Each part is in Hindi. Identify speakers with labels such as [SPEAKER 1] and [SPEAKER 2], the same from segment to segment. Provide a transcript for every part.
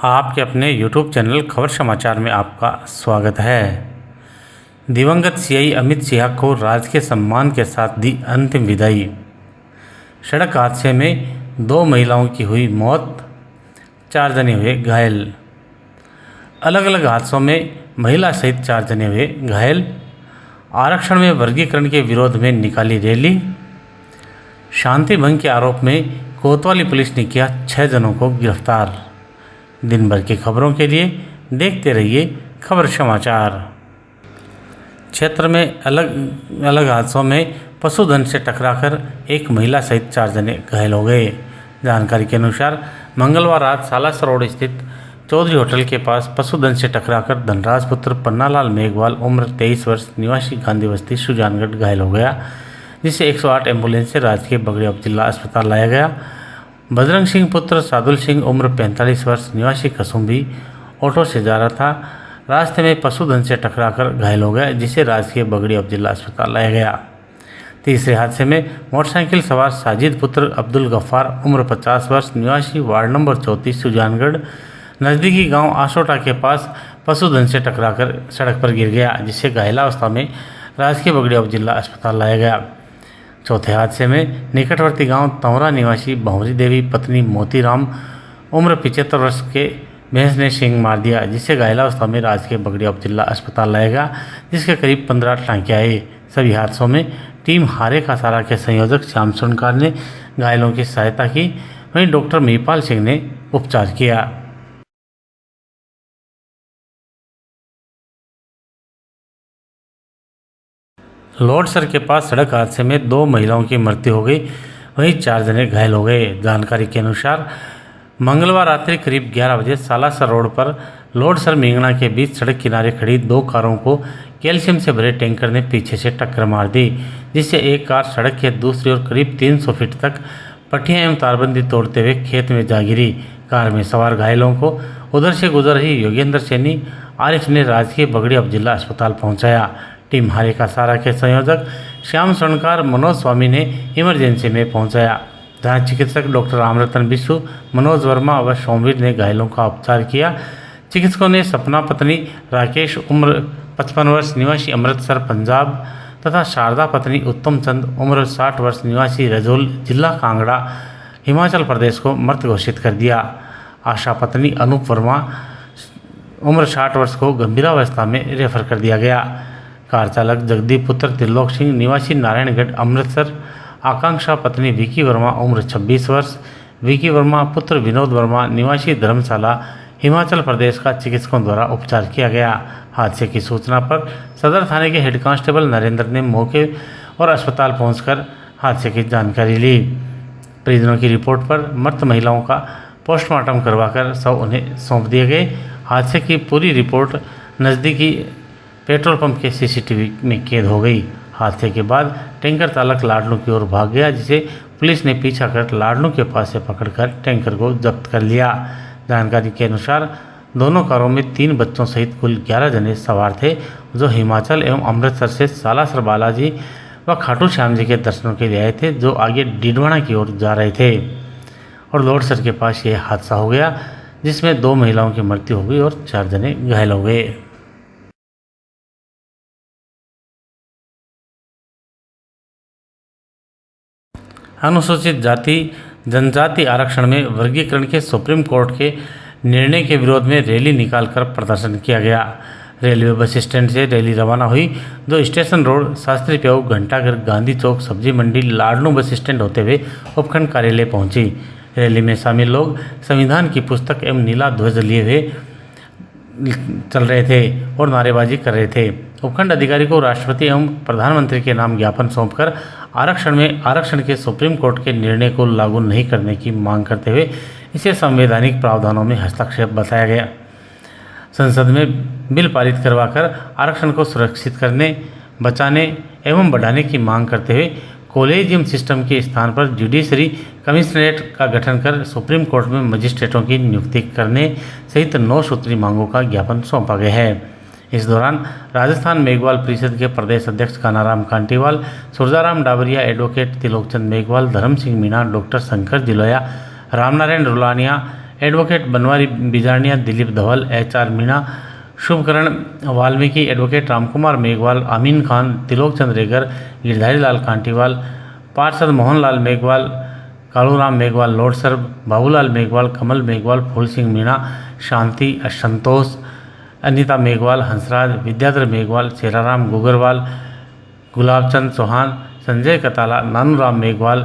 [SPEAKER 1] आपके अपने YouTube चैनल खबर समाचार में आपका स्वागत है। दिवंगत सीआई अमित सिन्हा को राजकीय सम्मान के साथ दी अंतिम विदाई। सड़क हादसे में 2 महिलाओं की हुई मौत, 4 जने हुए घायल। अलग अलग हादसों में महिला सहित 4 जने हुए घायल। आरक्षण में वर्गीकरण के विरोध में निकाली रैली। शांति भंग के आरोप में कोतवाली पुलिस ने किया 6 जनों को गिरफ्तार। दिन भर की खबरों के लिए देखते रहिए खबर समाचार। क्षेत्र में अलग अलग हादसों में पशुधन से टकराकर एक महिला सहित 4 जने घायल हो गए। जानकारी के अनुसार मंगलवार रात सालासर रोड स्थित चौधरी होटल के पास पशुधन से टकराकर धनराज पुत्र पन्नालाल मेघवाल उम्र 23 वर्ष निवासी गांधी बस्ती सुजानगढ़ घायल हो गया, जिसे 108 एम्बुलेंस से राजकीय बगड़ी उप जिला अस्पताल लाया गया। बजरंग सिंह पुत्र सादुल सिंह उम्र 45 वर्ष निवासी कसुम्भी ऑटो से जा रहा था। रास्ते में पशुधन से टकराकर घायल हो गया, जिसे राजकीय बगड़ी उप जिला अस्पताल लाया गया। तीसरे हादसे में मोटरसाइकिल सवार साजिद पुत्र अब्दुल गफ्फार उम्र 50 वर्ष निवासी वार्ड नंबर 34 सुजानगढ़ नज़दीकी गांव आसोटा के पास पशुधन से टकराकर सड़क पर गिर गया, जिसे घायलावस्था में राजकीय बगड़ी उप जिला अस्पताल लाया गया। चौथे हादसे में निकटवर्ती गांव तंवरा निवासी भंवरी देवी पत्नी मोतीराम उम्र 75 वर्ष के भैंस ने सींग मार दिया, जिसे घायलावस्था में राजकीय बगड़ी उप जिला अस्पताल लाया गया, जिसके करीब 15 टांके आए। सभी हादसों में टीम हारे का सारा के संयोजक श्याम सोनकार ने घायलों की सहायता की, वहीं डॉक्टर मीपाल सिंह ने उपचार किया। लोडसर के पास सड़क हादसे में 2 महिलाओं की मृत्यु हो गई, वहीं 4 जने घायल हो गए। जानकारी के अनुसार मंगलवार रात्रि करीब 11 बजे सालासर रोड पर लोडसर मींगना के बीच सड़क किनारे खड़ी 2 कारों को कैल्शियम से भरे टैंकर ने पीछे से टक्कर मार दी, जिससे एक कार सड़क के दूसरी ओर करीब 300 फीट तक पट्टियां एवं तारबंदी तोड़ते हुए खेत में जा गिरी। कार में सवार घायलों को उधर से गुजर रही योगेंद्र सैनी आरिफ ने राजकीय बगड़ी उप जिला अस्पताल पहुंचाया। टीम हारे का सारा के संयोजक श्याम सोनकार मनोज स्वामी ने इमरजेंसी में पहुंचाया, जहां चिकित्सक डॉक्टर रामरतन बिस्सू, मनोज वर्मा व सोमवीर ने घायलों का उपचार किया। चिकित्सकों ने सपना पत्नी राकेश उम्र 55 वर्ष निवासी अमृतसर पंजाब तथा शारदा पत्नी उत्तम चंद उम्र 60 वर्ष निवासी रजौल जिला कांगड़ा हिमाचल प्रदेश को मृत घोषित कर दिया। आशा पत्नी अनूप वर्मा उम्र 60 वर्ष को गंभीरावस्था में रेफर कर दिया गया। कार चालक जगदीप पुत्र त्रिलोक सिंह निवासी नारायणगढ़ अमृतसर, आकांक्षा पत्नी विकी वर्मा उम्र 26 वर्ष, विकी वर्मा पुत्र विनोद वर्मा निवासी धर्मशाला हिमाचल प्रदेश का चिकित्सकों द्वारा उपचार किया गया। हादसे की सूचना पर सदर थाने के हेड कांस्टेबल नरेंद्र ने मौके और अस्पताल पहुंचकर हादसे की जानकारी ली। परिजनों की रिपोर्ट पर मृत महिलाओं का पोस्टमार्टम करवाकर शव उन्हें सौंप दिए गए। हादसे की पूरी रिपोर्ट नज़दीकी पेट्रोल पंप के सीसीटीवी में कैद हो गई। हादसे के बाद टैंकर चालक लाडनू की ओर भाग गया, जिसे पुलिस ने पीछा कर लाडनू के पास से पकड़कर टैंकर को जब्त कर लिया। जानकारी के अनुसार दोनों कारों में 3 बच्चों सहित कुल 11 जने सवार थे, जो हिमाचल एवं अमृतसर से सालासर बालाजी व खाटू श्याम जी के दर्शनों के लिए आए थे, जो आगे डीडवाना की ओर जा रहे थे और लोडसर के पास यह हादसा हो गया, जिसमें 2 महिलाओं की मृत्यु हो गई और 4 जने घायल हो गए। अनुसूचित जाति जनजाति आरक्षण में वर्गीकरण के सुप्रीम कोर्ट के निर्णय के विरोध में रैली निकालकर प्रदर्शन किया गया। रेलवे बस स्टैंड से रैली रवाना हुई, जो स्टेशन रोड, शास्त्री प्याऊ, घंटाघर, गांधी चौक, सब्जी मंडी, लाडनू बस स्टैंड होते हुए उपखंड कार्यालय पहुंची। रैली में शामिल लोग संविधान की पुस्तक एवं नीला ध्वज लिए हुए चल रहे थे और नारेबाजी कर रहे थे। उपखंड अधिकारी को राष्ट्रपति एवं प्रधानमंत्री के नाम ज्ञापन सौंपकर आरक्षण के सुप्रीम कोर्ट के निर्णय को लागू नहीं करने की मांग करते हुए इसे संवैधानिक प्रावधानों में हस्तक्षेप बताया गया। संसद में बिल पारित करवाकर आरक्षण को सुरक्षित करने, बचाने एवं बढ़ाने की मांग करते हुए कॉलेजियम सिस्टम के स्थान पर जुडिशरी कमिश्नरेट का गठन कर सुप्रीम कोर्ट में मजिस्ट्रेटों की नियुक्ति करने सहित 9 सूत्री मांगों का ज्ञापन सौंपा गया है। इस दौरान राजस्थान मेघवाल परिषद के प्रदेश अध्यक्ष कानाराम कांटीवाल, सुरजाराम डाबरिया, एडवोकेट तिलोकचंद मेघवाल, धर्म सिंह मीणा, डॉक्टर शंकर जिलोया, रामनारायण रुलानिया, एडवोकेट बनवारी बिजारनिया, दिलीप धवल, HR मीणा, शुभकरण वाल्मीकि, एडवोकेट रामकुमार मेघवाल, अमीन खान, तिलोक चंद रेगर, गिरधारी लाल कांटीवाल, पार्षद मोहनलाल मेघवाल, कालूराम मेघवाल, लोडसर, बाबूलाल मेघवाल, कमल मेघवाल, फूल सिंह मीणा, शांति, असंतोष, अनीता मेघवाल, हंसराज, विद्याधर मेघवाल, शेराराम गुगरवाल, गुलाबचंद चौहान, संजय कताला, नानूराम मेघवाल,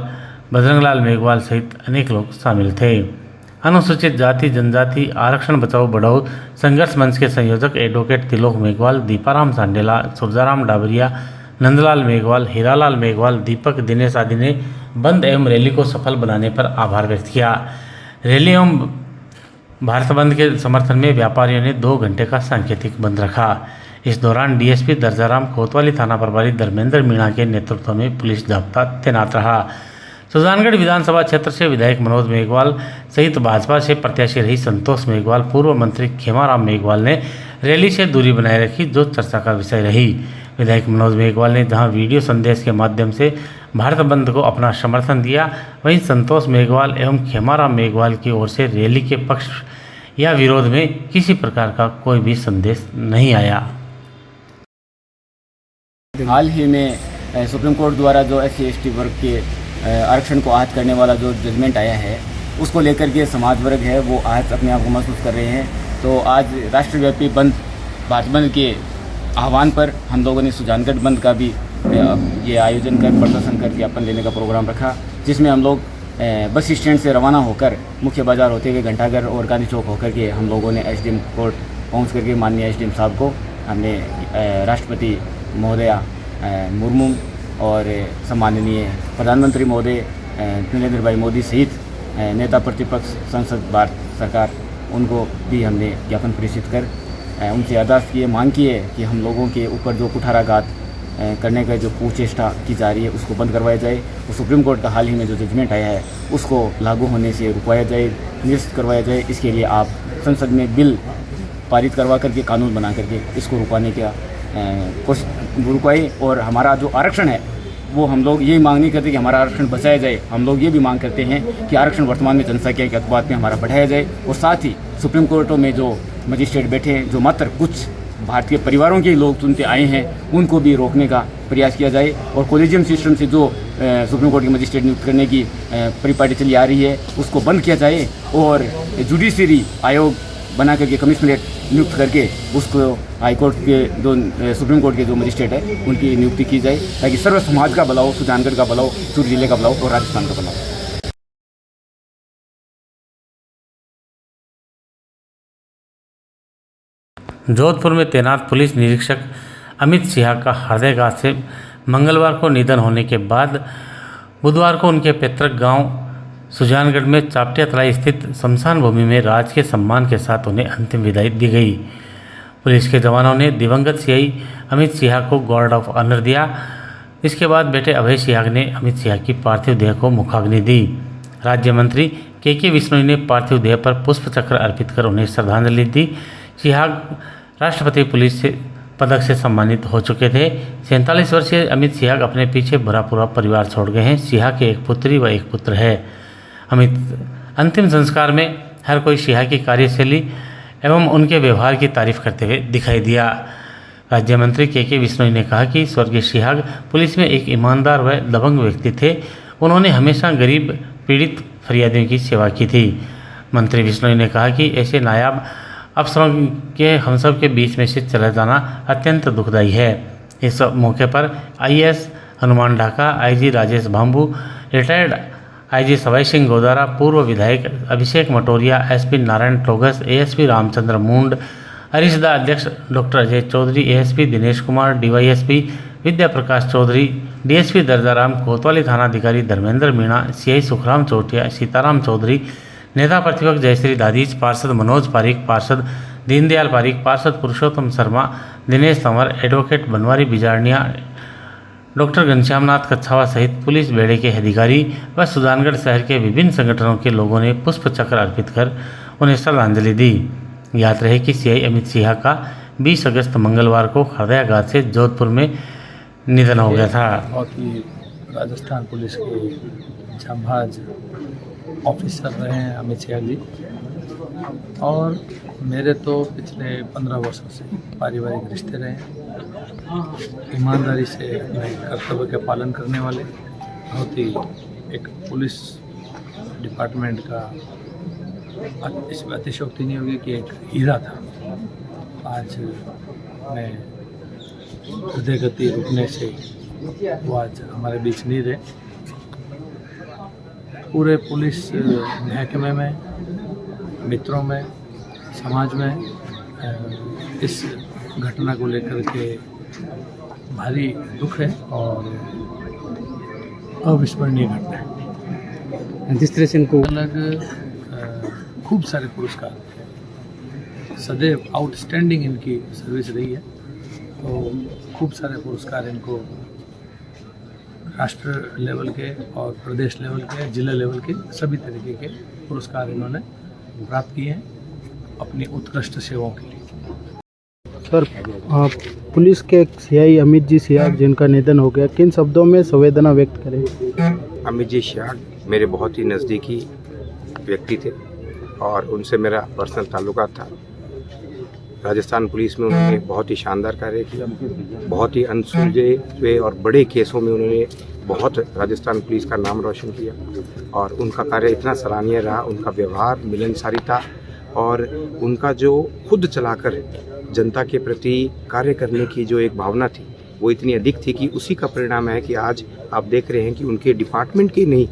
[SPEAKER 1] बजरंगलाल मेघवाल सहित अनेक लोग शामिल थे। अनुसूचित जाति जनजाति आरक्षण बचाओ बढ़ाओ संघर्ष मंच के संयोजक एडवोकेट तिलोक मेघवाल, दीपाराम सांडेला, सुरजाराम डाबरिया, नंदलाल मेघवाल, हीरालाल मेघवाल, दीपक दिनेश आदि ने बंद एवं रैली को सफल बनाने पर आभार व्यक्त किया। रैली एवं भारत बंद के समर्थन में व्यापारियों ने 2 घंटे का सांकेतिक बंद रखा। इस दौरान डीएसपी दर्जाराम, कोतवाली थाना प्रभारी धर्मेंद्र मीणा के नेतृत्व में पुलिस जाब्ता तैनात रहा। सुजानगढ़ विधानसभा क्षेत्र से विधायक मनोज मेघवाल सहित भाजपा से प्रत्याशी रही संतोष मेघवाल, पूर्व मंत्री खेमाराम मेघवाल ने रैली से दूरी बनाए रखी, जो चर्चा का विषय रही। विधायक मनोज मेघवाल ने जहां वीडियो संदेश के माध्यम से भारत बंद को अपना समर्थन दिया, वहीं संतोष मेघवाल एवं खेमाराम मेघवाल की ओर से रैली के पक्ष या विरोध में किसी प्रकार का कोई भी संदेश नहीं आया।
[SPEAKER 2] हाल ही में सुप्रीम कोर्ट द्वारा जो SC/ST वर्ग के आरक्षण को आहत करने वाला जो जजमेंट आया है, उसको लेकर के समाज वर्ग है वो आहत अपने आप को महसूस कर रहे हैं। तो आज राष्ट्रव्यापी बंद, भारत बंद के आह्वान पर हम लोगों ने सुजानगढ़ बंद का भी ये आयोजन कर प्रदर्शन कर ज्ञापन लेने का प्रोग्राम रखा, जिसमें हम लोग बस स्टैंड से रवाना होकर मुख्य बाजार होते हुए घंटाघर और गांधी चौक होकर के हम लोगों ने SDM कोर्ट पहुँच करके माननीय SDM साहब को हमने राष्ट्रपति महोदया मुर्मू और सम्माननीय प्रधानमंत्री महोदय नरेंद्र भाई मोदी सहित नेता प्रतिपक्ष संसद भारत सरकार, उनको भी हमने ज्ञापन प्रेषित कर उनसे अरदास किए, मांग की है कि हम लोगों के ऊपर जो कुठाराघात करने का जो कुचेष्टा की जा रही है उसको बंद करवाया जाए और सुप्रीम कोर्ट का हाल ही में जो जजमेंट आया है उसको लागू होने से रुकवाया जाए, निरस्त करवाया जाए। इसके लिए आप संसद में बिल पारित करवा करके, कानून बना करके इसको रुकवाने का रुकवाए। और हमारा जो आरक्षण है वो हम लोग यही मांग नहीं करते कि हमारा आरक्षण बचाया जाए, हम लोग ये भी मांग करते हैं कि आरक्षण वर्तमान में जनसंख्या के अनुपात में हमारा बढ़ाया जाए और साथ ही सुप्रीम कोर्टों में जो मजिस्ट्रेट बैठे हैं, जो मात्र कुछ भारतीय परिवारों के लोग चुनते आए हैं, उनको भी रोकने का प्रयास किया जाए और कोलेजियम सिस्टम से जो सुप्रीम कोर्ट के मजिस्ट्रेट नियुक्त करने की परिपाटी चली आ रही है उसको बंद किया जाए और जुडिशरी आयोग बना करके कमिश्नरेट नियुक्त करके उसको हाईकोर्ट के जो सुप्रीम कोर्ट के जो मजिस्ट्रेट है उनकी नियुक्ति की जाए, ताकि सर्व समाज का भला हो, सुजानगढ़ का भला हो, सूर्य जिले का भला हो और राजस्थान का भला हो।
[SPEAKER 1] जोधपुर में तैनात पुलिस निरीक्षक अमित सिन्हा का हृदयघात से मंगलवार को निधन होने के बाद बुधवार को उनके पैतृक गांव सुजानगढ़ में चापटिया तलाई स्थित शमशान भूमि में राजकीय सम्मान के साथ उन्हें अंतिम विदाई दी गई। पुलिस के जवानों ने दिवंगत CI अमित सिन्हा को गार्ड ऑफ ऑनर दिया। इसके बाद बेटे अभय सिन्हा ने अमित सिन्हा की पार्थिव देह को मुखाग्नि दी। राज्य मंत्री KK विश्नोई ने पार्थिव देह पर पुष्प चक्र अर्पित कर उन्हें श्रद्धांजलि दी। सिन्हा राष्ट्रपति पुलिस से पदक से सम्मानित हो चुके थे। 47 वर्षीय अमित सिन्हा अपने पीछे भरा पूरा परिवार छोड़ गए हैं। सिन्हा के एक पुत्री व एक पुत्र है। अमित अंतिम संस्कार में हर कोई सिन्हा की कार्यशैली एवं उनके व्यवहार की तारीफ करते हुए दिखाई दिया। राज्य मंत्री KK विश्नोई ने कहा कि स्वर्गीय सिन्हा पुलिस में एक ईमानदार व दबंग व्यक्ति थे। उन्होंने हमेशा गरीब पीड़ित फरियादियों की सेवा की थी। मंत्री विश्नोई ने कहा कि ऐसे नायाब अफसरों के हम सब के बीच में से चला जाना अत्यंत दुखदायी है। इस मौके पर IAS Hanuman Dhaka, IG Rajesh Bhambhu, retired IG Sawai Singh Godara, पूर्व विधायक अभिषेक मटोरिया, SP नारायण टोगस, ASP रामचंद्र मुंड, अरिशदा अध्यक्ष doctor Ajay Chaudhary, ASP Dinesh Kumar, DYSP Vidya Prakash Chaudhary, DSP Darjaram, कोतवाली थानाधिकारी धर्मेंद्र मीणा, CI सुखराम चौटिया, सीताराम चौधरी, नेता प्रतिपक्ष जयश्री दादीज, पार्षद मनोज पारिक, पार्षद दीनदयाल पारिक, पार्षद पुरुषोत्तम शर्मा, दिनेश तंवर, एडवोकेट बनवारी बिजारनिया, डॉक्टर घनश्यामनाथ कच्छावा सहित पुलिस बेड़े के अधिकारी व सुजानगढ़ शहर के विभिन्न संगठनों के लोगों ने पुष्प चक्र अर्पित कर उन्हें श्रद्धांजलि दी। याद रहे कि CI अमित सिन्हा का 20 अगस्त मंगलवार को हृदयाघात से जोधपुर में निधन हो गया था।
[SPEAKER 3] राजस्थान पुलिस के जांबाज ऑफिसर रहे हैं अमित सिन्हा जी। और मेरे तो पिछले 15 वर्षों से पारिवारिक रिश्ते रहे हैं। ईमानदारी से अपने कर्तव्य का पालन करने वाले, बहुत ही एक पुलिस डिपार्टमेंट का इसमें अतिशयोक्ति नहीं होगी कि एक हीरा था। आज मैं हृदय गति रुकने से वो आज हमारे बीच नहीं रहे। पूरे पुलिस महकमे में, मित्रों में, समाज में इस घटना को लेकर के भारी दुख है और अविस्मरणीय घटना है।
[SPEAKER 2] जिस तरह से इनको
[SPEAKER 3] अलग खूब सारे पुरस्कार, सदैव आउटस्टैंडिंग इनकी सर्विस रही है, तो खूब सारे पुरस्कार इनको राष्ट्र लेवल के और प्रदेश लेवल के, जिला लेवल के सभी तरीके के पुरस्कार इन्होंने प्राप्त किए हैं अपनी उत्कृष्ट सेवाओं के लिए।
[SPEAKER 4] सर, पुलिस के सीआई अमित जी सियाग जिनका निधन हो गया, किन शब्दों में संवेदना व्यक्त करें?
[SPEAKER 5] अमित जी सियाग मेरे बहुत ही नज़दीकी व्यक्ति थे और उनसे मेरा पर्सनल ताल्लुकात था। राजस्थान पुलिस में उन्होंने बहुत ही शानदार कार्य किया। बहुत ही अनसुलझे हुए और बड़े केसों में उन्होंने बहुत राजस्थान पुलिस का नाम रोशन किया और उनका कार्य इतना सराहनीय रहा। उनका व्यवहार, मिलनसारिता और उनका जो खुद चलाकर जनता के प्रति कार्य करने की जो एक भावना थी, वो इतनी अधिक थी कि उसी का परिणाम है कि आज आप देख रहे हैं कि उनके डिपार्टमेंट के नहीं,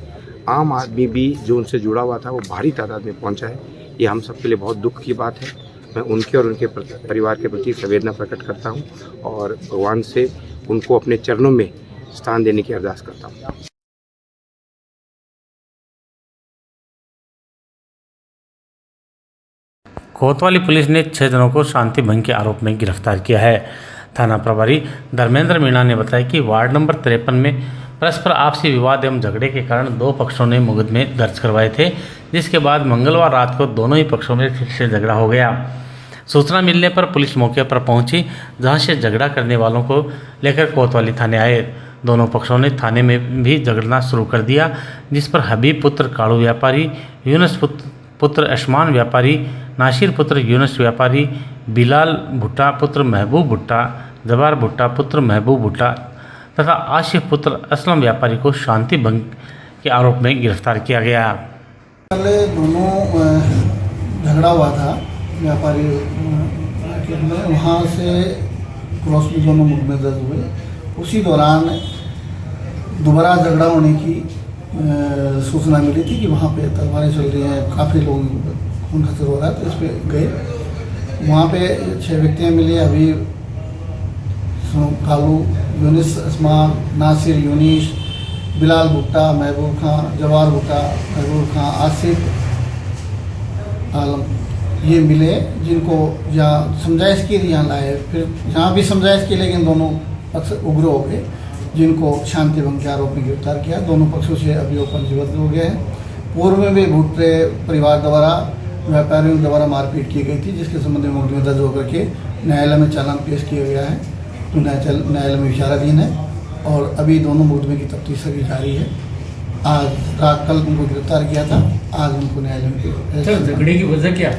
[SPEAKER 5] आम आदमी भी जो उनसे जुड़ा हुआ था वो भारी तादाद में पहुंचा है। ये हम सबके लिए बहुत दुख की बात है। मैं उनके और उनके परिवार के प्रति संवेदना प्रकट करता हूं और भगवान से उनको अपने चरणों में स्थान देने की अरदास करता हूं।
[SPEAKER 1] कोतवाली पुलिस ने 6 जनों को शांति भंग के आरोप में गिरफ्तार किया है। थाना प्रभारी धर्मेंद्र मीणा ने बताया कि वार्ड नंबर 53 में परस्पर आपसी विवाद एवं झगड़े के कारण 2 पक्षों ने मुकदमे दर्ज करवाए थे, जिसके बाद मंगलवार रात को दोनों ही पक्षों में फिर से झगड़ा हो गया। सूचना मिलने पर पुलिस मौके पर पहुंची, जहां से झगड़ा करने वालों को लेकर कोतवाली थाने आए। दोनों पक्षों ने थाने में भी झगड़ना शुरू कर दिया, जिस पर हबीब पुत्र कालू व्यापारी, यूनुस पुत्र आसमान व्यापारी, नासिर पुत्र यूनुस व्यापारी, बिलाल भुट्टा पुत्र महबूब भुट्टा, जबार भुट्टा पुत्र महबूब भुट्टा तथा आशिफ पुत्र असलम व्यापारी को शांति भंग के आरोप में गिरफ्तार किया गया।
[SPEAKER 6] पहले दोनों झगड़ा हुआ था व्यापारी मार्केट में, वहाँ से क्रॉस में दोनों मुकदमे दर्ज हुए। उसी दौरान दोबारा झगड़ा होने की सूचना मिली थी कि वहाँ पे तलवारें चल रही हैं, काफ़ी लोग खून खसर हो रहा है, तो इस पर गए। वहाँ पे 6 व्यक्तियाँ मिली, अभी कालू, यूनिस आसमान, नासिर यूनिस, बिलाल भुट्टा, महबूब खां, जवार भुट्टा, महबूब खां, आसिफ आलम, ये मिले, जिनको यहाँ समझाइश के लिए यहाँ लाए। फिर यहाँ भी समझाइश के, लेकिन दोनों पक्ष उग्र हो गए, जिनको शांति भंग के आरोप में गिरफ्तार किया। दोनों पक्षों से अभियोग पंजीबद्ध हो गए हैं। पूर्व में भी भुट्टे परिवार द्वारा व्यापारियों द्वारा मारपीट की गई थी, जिसके संबंध में मुकदमे दर्ज होकर के न्यायालय में चालान पेश किया गया है, तो न्यायालय में विचाराधीन है और अभी दोनों मुकदमे की तफ्तीश अभी जारी है। आज रात कल उनको गिरफ्तार किया था, आज उनको न्यायालय में।
[SPEAKER 2] झगड़े की वजह क्या?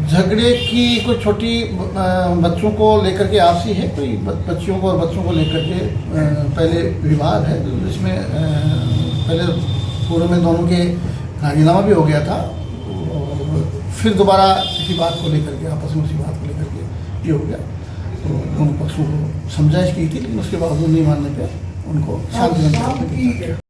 [SPEAKER 6] झगड़े की कोई छोटी बच्चों को लेकर के आपसी है, कोई बच्चियों को और बच्चों को लेकर के पहले विवाद है, जिसमें पहले पूर्व में दोनों के राजीनामा भी हो गया था और फिर दोबारा किसी बात को लेकर के, आपस में उसी बात को लेकर के ये हो गया। तो दोनों पक्षों को समझाइश की थी, लेकिन उसके बावजूद नहीं मानने पर उनको शांति